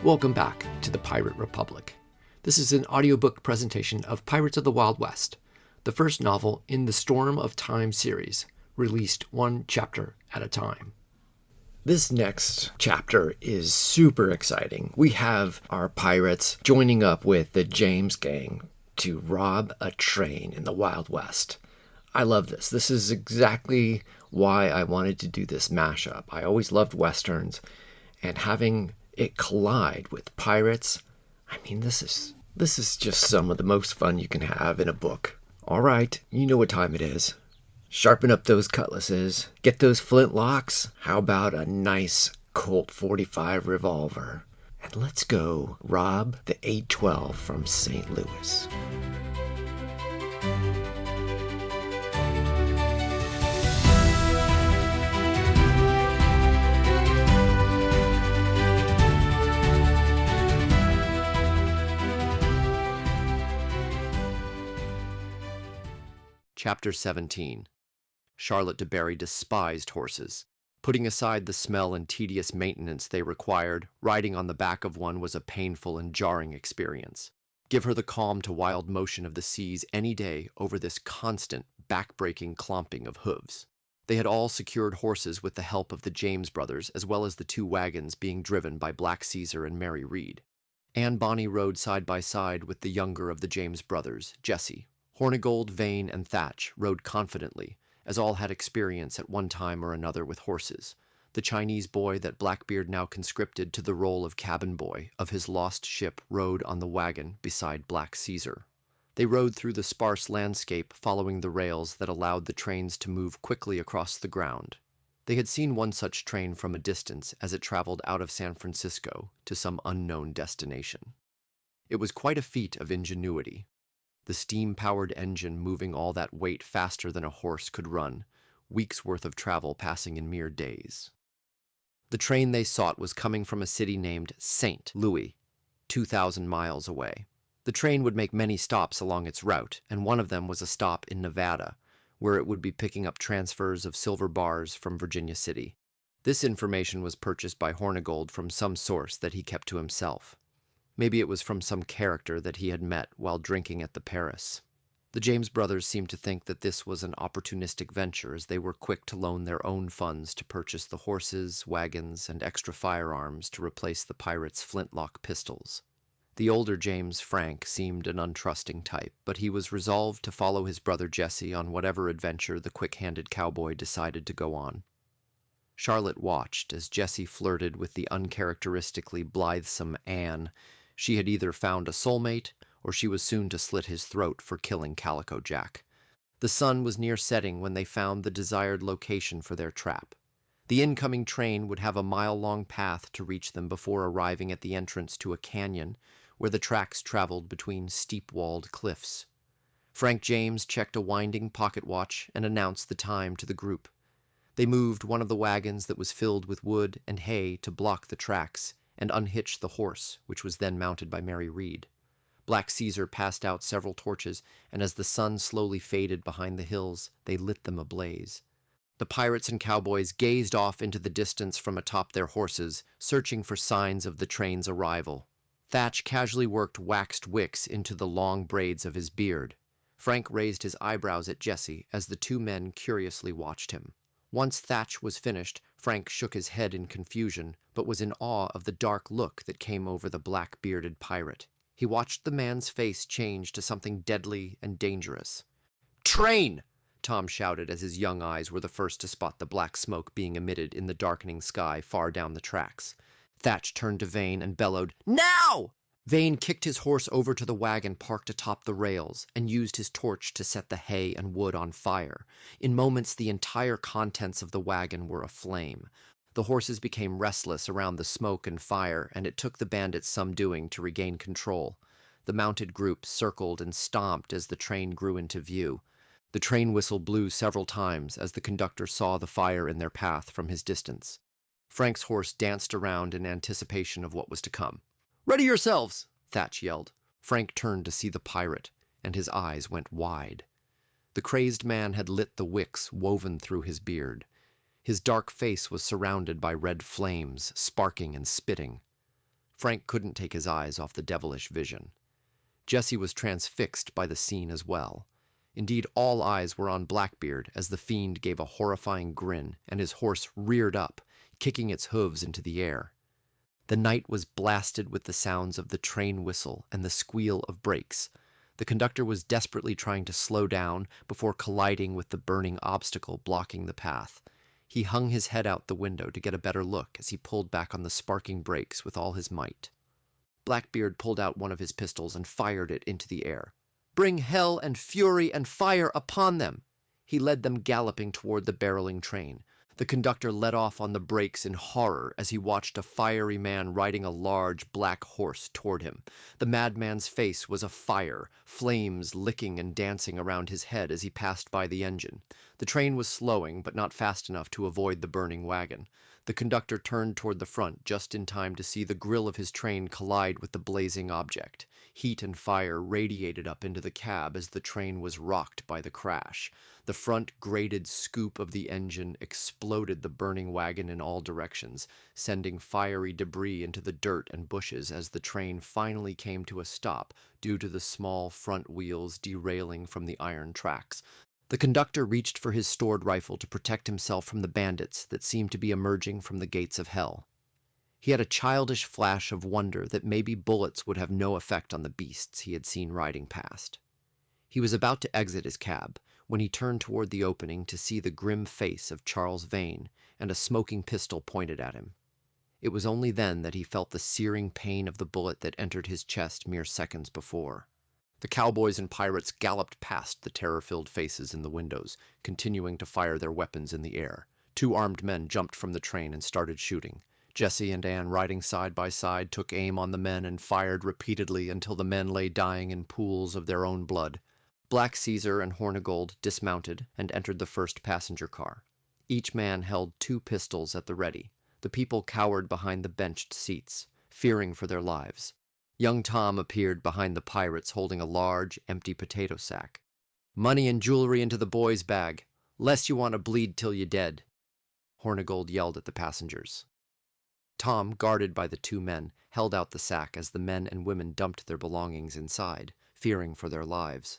Welcome back to the Pirate Republic. This is an audiobook presentation of Pirates of the Wild West, the first novel in the Storm of Time series, released one chapter at a time. This next chapter is super exciting. We have our pirates joining up with the James gang to rob a train in the Wild West. I love this. This is exactly why I wanted to do this mashup. I always loved Westerns, and having it collide with pirates, I mean, this is just some of the most fun you can have in a book. All right, you know what time it is. Sharpen up those cutlasses, get those flintlocks. How about a nice Colt 45 revolver? And let's go rob the 812 from St. Louis. Chapter 17. Charlotte de Berry despised horses. Putting aside the smell and tedious maintenance they required, riding on the back of one was a painful and jarring experience. Give her the calm to wild motion of the seas any day over this constant, back-breaking clomping of hooves. They had all secured horses with the help of the James brothers, as well as the two wagons being driven by Black Caesar and Mary Read. Anne Bonny rode side by side with the younger of the James brothers, Jessie. Hornigold, Vane, and Thatch rode confidently, as all had experience at one time or another with horses. The Chinese boy that Blackbeard now conscripted to the role of cabin boy of his lost ship rode on the wagon beside Black Caesar. They rode through the sparse landscape, following the rails that allowed the trains to move quickly across the ground. They had seen one such train from a distance as it traveled out of San Francisco to some unknown destination. It was quite a feat of ingenuity. The steam-powered engine moving all that weight faster than a horse could run, weeks' worth of travel passing in mere days. The train they sought was coming from a city named St. Louis, 2,000 miles away. The train would make many stops along its route, and one of them was a stop in Nevada, where it would be picking up transfers of silver bars from Virginia City. This information was purchased by Hornigold from some source that he kept to himself. Maybe it was from some character that he had met while drinking at the Paris. The James brothers seemed to think that this was an opportunistic venture, as they were quick to loan their own funds to purchase the horses, wagons, and extra firearms to replace the pirates' flintlock pistols. The older James, Frank, seemed an untrusting type, but he was resolved to follow his brother Jesse on whatever adventure the quick-handed cowboy decided to go on. Charlotte watched as Jesse flirted with the uncharacteristically blithesome Anne. She had either found a soulmate, or she was soon to slit his throat for killing Calico Jack. The sun was near setting when they found the desired location for their trap. The incoming train would have a mile-long path to reach them before arriving at the entrance to a canyon where the tracks traveled between steep-walled cliffs. Frank James checked a winding pocket watch and announced the time to the group. They moved one of the wagons that was filled with wood and hay to block the tracks, and unhitched the horse, which was then mounted by Mary Read. Black Caesar passed out several torches, and as the sun slowly faded behind the hills, they lit them ablaze. The pirates and cowboys gazed off into the distance from atop their horses, searching for signs of the train's arrival. Thatch casually worked waxed wicks into the long braids of his beard. Frank raised his eyebrows at Jesse as the two men curiously watched him. Once Thatch was finished, Frank shook his head in confusion, but was in awe of the dark look that came over the black-bearded pirate. He watched the man's face change to something deadly and dangerous. "Train!" Tom shouted as his young eyes were the first to spot the black smoke being emitted in the darkening sky far down the tracks. Thatch turned to Vane and bellowed, "Now!" Vane kicked his horse over to the wagon parked atop the rails and used his torch to set the hay and wood on fire. In moments, the entire contents of the wagon were aflame. The horses became restless around the smoke and fire, and it took the bandits some doing to regain control. The mounted group circled and stomped as the train grew into view. The train whistle blew several times as the conductor saw the fire in their path from his distance. Frank's horse danced around in anticipation of what was to come. "Ready yourselves!" Thatch yelled. Frank turned to see the pirate, and his eyes went wide. The crazed man had lit the wicks woven through his beard. His dark face was surrounded by red flames, sparking and spitting. Frank couldn't take his eyes off the devilish vision. Jesse was transfixed by the scene as well. Indeed, all eyes were on Blackbeard as the fiend gave a horrifying grin and his horse reared up, kicking its hooves into the air. The night was blasted with the sounds of the train whistle and the squeal of brakes. The conductor was desperately trying to slow down before colliding with the burning obstacle blocking the path. He hung his head out the window to get a better look as he pulled back on the sparking brakes with all his might. Blackbeard pulled out one of his pistols and fired it into the air. "Bring hell and fury and fire upon them!" He led them galloping toward the barreling train. The conductor let off on the brakes in horror as he watched a fiery man riding a large black horse toward him. The madman's face was afire, flames licking and dancing around his head as he passed by the engine. The train was slowing, but not fast enough to avoid the burning wagon. The conductor turned toward the front just in time to see the grill of his train collide with the blazing object. Heat and fire radiated up into the cab as the train was rocked by the crash. The front grated scoop of the engine exploded the burning wagon in all directions, sending fiery debris into the dirt and bushes as the train finally came to a stop due to the small front wheels derailing from the iron tracks. The conductor reached for his stored rifle to protect himself from the bandits that seemed to be emerging from the gates of hell. He had a childish flash of wonder that maybe bullets would have no effect on the beasts he had seen riding past. He was about to exit his cab when he turned toward the opening to see the grim face of Charles Vane and a smoking pistol pointed at him. It was only then that he felt the searing pain of the bullet that entered his chest mere seconds before. The cowboys and pirates galloped past the terror-filled faces in the windows, continuing to fire their weapons in the air. 2 armed men jumped from the train and started shooting. Jesse and Anne, riding side by side, took aim on the men and fired repeatedly until the men lay dying in pools of their own blood. Black Caesar and Hornigold dismounted and entered the first passenger car. Each man held 2 pistols at the ready. The people cowered behind the benched seats, fearing for their lives. Young Tom appeared behind the pirates holding a large, empty potato sack. "Money and jewelry into the boy's bag, lest you want to bleed till you dead," Hornigold yelled at the passengers. Tom, guarded by the 2 men, held out the sack as the men and women dumped their belongings inside, fearing for their lives.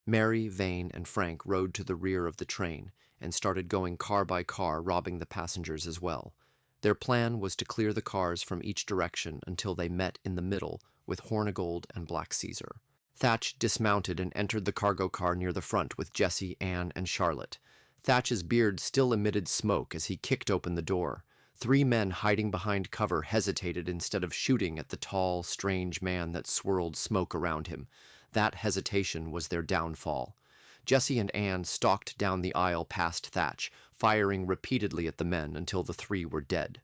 Mary, Vane, and Frank rode to the rear of the train and started going car by car, robbing the passengers as well. Their plan was to clear the cars from each direction until they met in the middle with Hornigold and Black Caesar. Thatch dismounted and entered the cargo car near the front with Jesse, Anne, and Charlotte. Thatch's beard still emitted smoke as he kicked open the door. 3 men hiding behind cover hesitated instead of shooting at the tall, strange man that swirled smoke around him. That hesitation was their downfall. Jesse and Anne stalked down the aisle past Thatch, firing repeatedly at the men until the 3 were dead.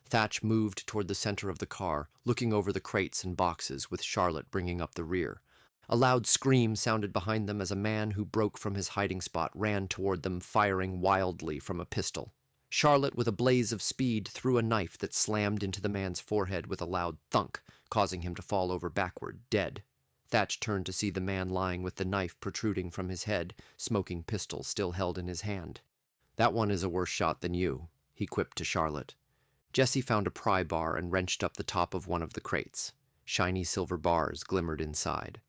Thatch moved toward the center of the car, looking over the crates and boxes, with Charlotte bringing up the rear. A loud scream sounded behind them as a man who broke from his hiding spot ran toward them, firing wildly from a pistol. Charlotte, with a blaze of speed, threw a knife that slammed into the man's forehead with a loud thunk, causing him to fall over backward, dead. Thatch turned to see the man lying with the knife protruding from his head, smoking pistol still held in his hand. "That one is a worse shot than you," he quipped to Charlotte. Jesse found a pry bar and wrenched up the top of one of the crates. Shiny silver bars glimmered inside.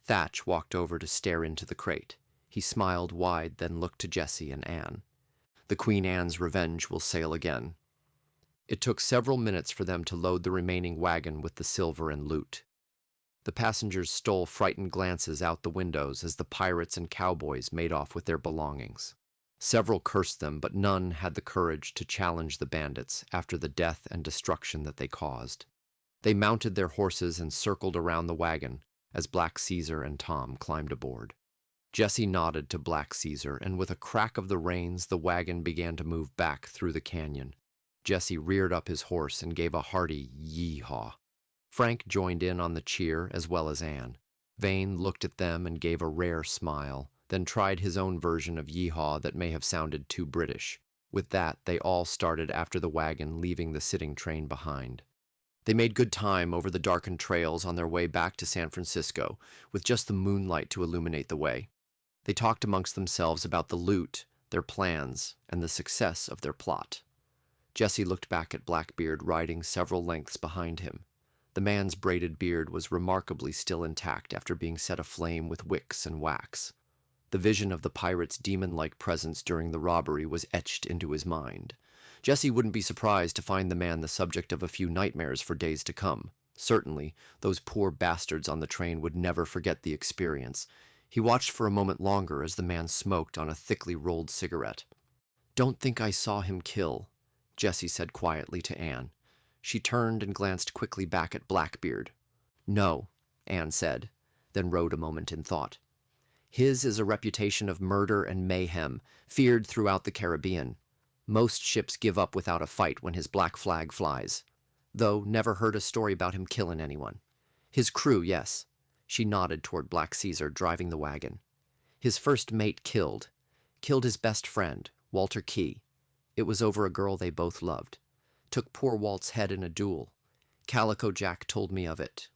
Thatch walked over to stare into the crate. He smiled wide, then looked to Jesse and Anne. "The Queen Anne's revenge will sail again." It took several minutes for them to load the remaining wagon with the silver and loot. The passengers stole frightened glances out the windows as the pirates and cowboys made off with their belongings. Several cursed them, but none had the courage to challenge the bandits after the death and destruction that they caused. They mounted their horses and circled around the wagon as Black Caesar and Tom climbed aboard. Jesse nodded to Black Caesar, and with a crack of the reins, the wagon began to move back through the canyon. Jesse reared up his horse and gave a hearty yee-haw. Frank joined in on the cheer, as well as Anne. Vane looked at them and gave a rare smile, then tried his own version of yee-haw that may have sounded too British. With that, they all started after the wagon, leaving the sitting train behind. They made good time over the darkened trails on their way back to San Francisco, with just the moonlight to illuminate the way. They talked amongst themselves about the loot, their plans, and the success of their plot. Jesse looked back at Blackbeard riding several lengths behind him. The man's braided beard was remarkably still intact after being set aflame with wicks and wax. The vision of the pirate's demon-like presence during the robbery was etched into his mind. Jesse wouldn't be surprised to find the man the subject of a few nightmares for days to come. Certainly, those poor bastards on the train would never forget the experience. He watched for a moment longer as the man smoked on a thickly rolled cigarette. "Don't think I saw him kill," Jesse said quietly to Anne. She turned and glanced quickly back at Blackbeard. "No," Anne said, then rode a moment in thought. "His is a reputation of murder and mayhem, feared throughout the Caribbean. Most ships give up without a fight when his black flag flies. Though never heard a story about him killin' anyone. His crew, yes." She nodded toward Black Caesar driving the wagon. "His first mate killed his best friend, Walter Key. It was over a girl they both loved. Took poor Walt's head in a duel. Calico Jack told me of it."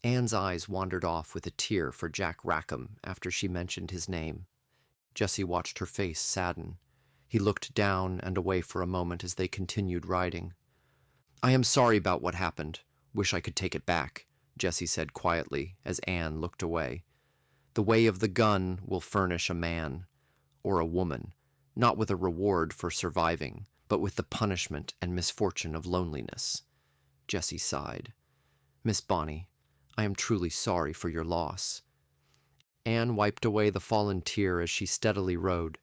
Anne's eyes wandered off with a tear for Jack Rackham after she mentioned his name. Jesse watched her face sadden. He looked down and away for a moment as they continued riding. "I am sorry about what happened. Wish I could take it back," Jesse said quietly as Anne looked away. "The way of the gun will furnish a man, or a woman, not with a reward for surviving, but with the punishment and misfortune of loneliness." Jesse sighed. "Miss Bonnie, I am truly sorry for your loss." Anne wiped away the fallen tear as she steadily rode.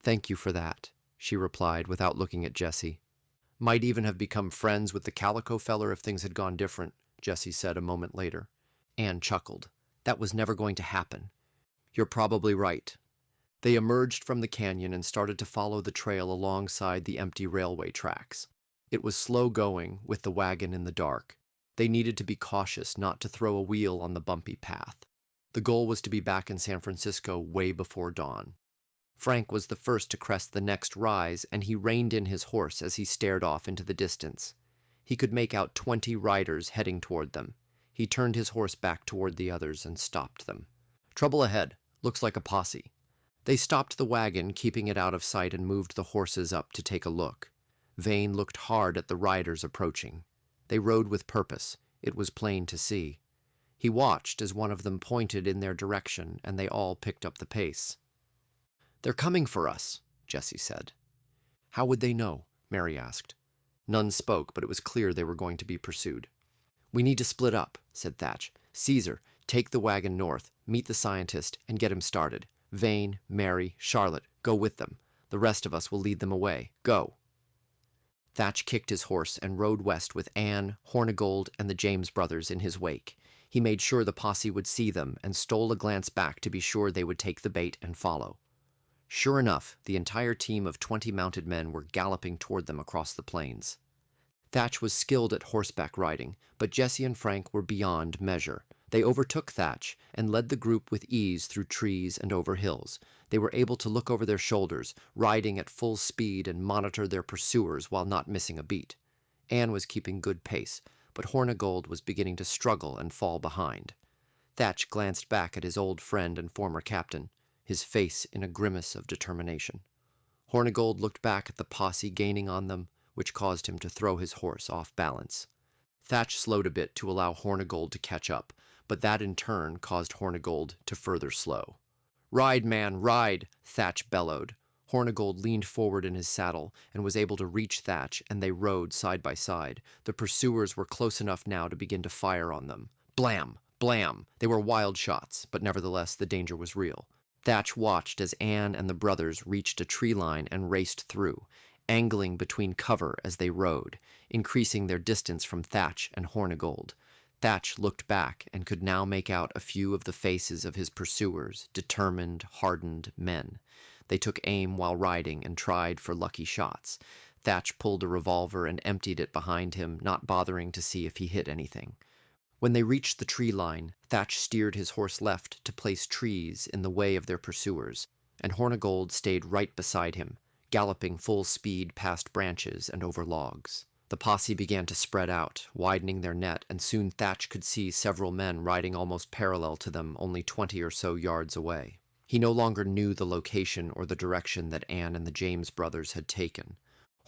"Thank you for that," she replied without looking at Jesse. "Might even have become friends with the Calico feller if things had gone different," Jesse said a moment later. Anne chuckled. "That was never going to happen. You're probably right." They emerged from the canyon and started to follow the trail alongside the empty railway tracks. It was slow going, with the wagon in the dark. They needed to be cautious not to throw a wheel on the bumpy path. The goal was to be back in San Francisco way before dawn. Frank was the first to crest the next rise, and he reined in his horse as he stared off into the distance. He could make out 20 riders heading toward them. He turned his horse back toward the others and stopped them. "Trouble ahead. Looks like a posse." They stopped the wagon, keeping it out of sight, and moved the horses up to take a look. Vane looked hard at the riders approaching. They rode with purpose. It was plain to see. He watched as one of them pointed in their direction, and they all picked up the pace. "They're coming for us," Jesse said. "How would they know?" Mary asked. None spoke, but it was clear they were going to be pursued. "We need to split up," said Thatch. "Caesar, take the wagon north, meet the scientist, and get him started. Vane, Mary, Charlotte, go with them. The rest of us will lead them away. Go." Thatch kicked his horse and rode west with Anne, Hornigold, and the James brothers in his wake. He made sure the posse would see them and stole a glance back to be sure they would take the bait and follow. Sure enough, the entire team of 20 mounted men were galloping toward them across the plains. Thatch was skilled at horseback riding, but Jesse and Frank were beyond measure. They overtook Thatch and led the group with ease through trees and over hills. They were able to look over their shoulders, riding at full speed, and monitor their pursuers while not missing a beat. Anne was keeping good pace, but Hornigold was beginning to struggle and fall behind. Thatch glanced back at his old friend and former captain, his face in a grimace of determination. Hornigold looked back at the posse gaining on them, which caused him to throw his horse off balance. Thatch slowed a bit to allow Hornigold to catch up, but that in turn caused Hornigold to further slow. "Ride, man, ride!" Thatch bellowed. Hornigold leaned forward in his saddle and was able to reach Thatch, and they rode side by side. The pursuers were close enough now to begin to fire on them. Blam! Blam! They were wild shots, but nevertheless the danger was real. Thatch watched as Anne and the brothers reached a tree line and raced through, angling between cover as they rode, increasing their distance from Thatch and Hornigold. Thatch looked back and could now make out a few of the faces of his pursuers, determined, hardened men. They took aim while riding and tried for lucky shots. Thatch pulled a revolver and emptied it behind him, not bothering to see if he hit anything. When they reached the tree line, Thatch steered his horse left to place trees in the way of their pursuers, and Hornigold stayed right beside him, galloping full speed past branches and over logs. The posse began to spread out, widening their net, and soon Thatch could see several men riding almost parallel to them, only 20 or so yards away. He no longer knew the location or the direction that Anne and the James brothers had taken.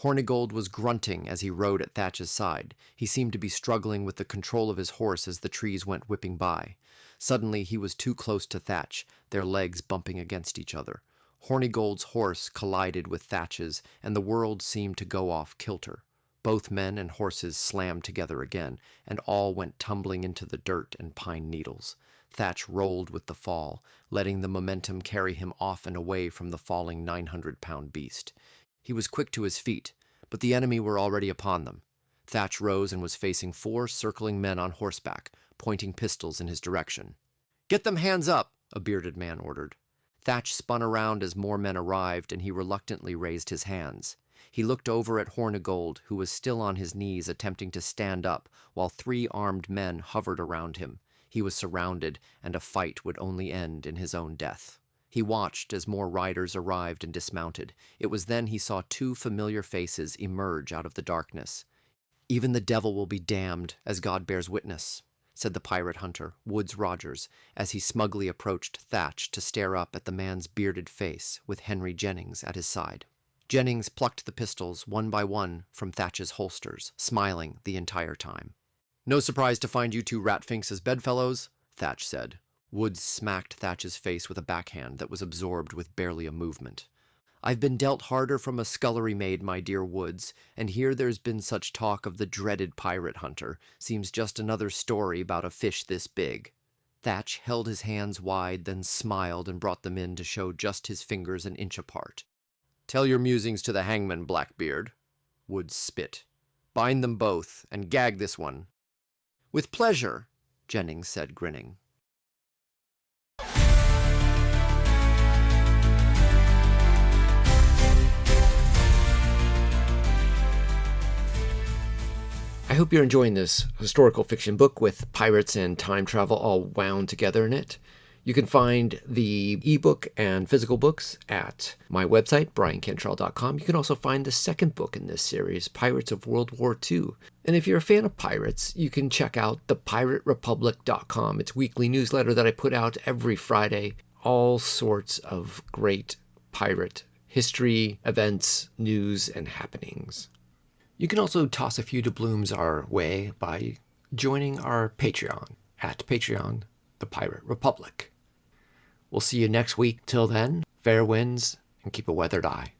Hornigold was grunting as he rode at Thatch's side. He seemed to be struggling with the control of his horse as the trees went whipping by. Suddenly he was too close to Thatch, their legs bumping against each other. Hornigold's horse collided with Thatch's, and the world seemed to go off kilter. Both men and horses slammed together again, and all went tumbling into the dirt and pine needles. Thatch rolled with the fall, letting the momentum carry him off and away from the falling 900-pound beast. He was quick to his feet, but the enemy were already upon them. Thatch rose and was facing 4 circling men on horseback, pointing pistols in his direction. "Get them hands up," a bearded man ordered. Thatch spun around as more men arrived, and he reluctantly raised his hands. He looked over at Hornigold, who was still on his knees attempting to stand up, while 3 armed men hovered around him. He was surrounded, and a fight would only end in his own death. He watched as more riders arrived and dismounted. It was then he saw 2 familiar faces emerge out of the darkness. "Even the devil will be damned, as God bears witness," said the pirate hunter, Woodes Rogers, as he smugly approached Thatch to stare up at the man's bearded face with Henry Jennings at his side. Jennings plucked the pistols one by one from Thatch's holsters, smiling the entire time. "No surprise to find you 2 ratfinks as bedfellows," Thatch said. Woods smacked Thatch's face with a backhand that was absorbed with barely a movement. "I've been dealt harder from a scullery maid, my dear Woods, and here there's been such talk of the dreaded pirate hunter. Seems just another story about a fish this big." Thatch held his hands wide, then smiled and brought them in to show just his fingers an inch apart. "Tell your musings to the hangman, Blackbeard." Woods spit. "Bind them both, and gag this one." "With pleasure," Jennings said, grinning. I hope you're enjoying this historical fiction book with pirates and time travel all wound together in it. You can find the ebook and physical books at my website, briancantrell.com. You can also find the second book in this series, Pirates of World War II. And if you're a fan of pirates, you can check out thepiraterepublic.com. It's a weekly newsletter that I put out every Friday. All sorts of great pirate history, events, news, and happenings. You can also toss a few doubloons our way by joining our Patreon at Patreon, The Pirate Republic. We'll see you next week. Till then, fair winds and keep a weathered eye.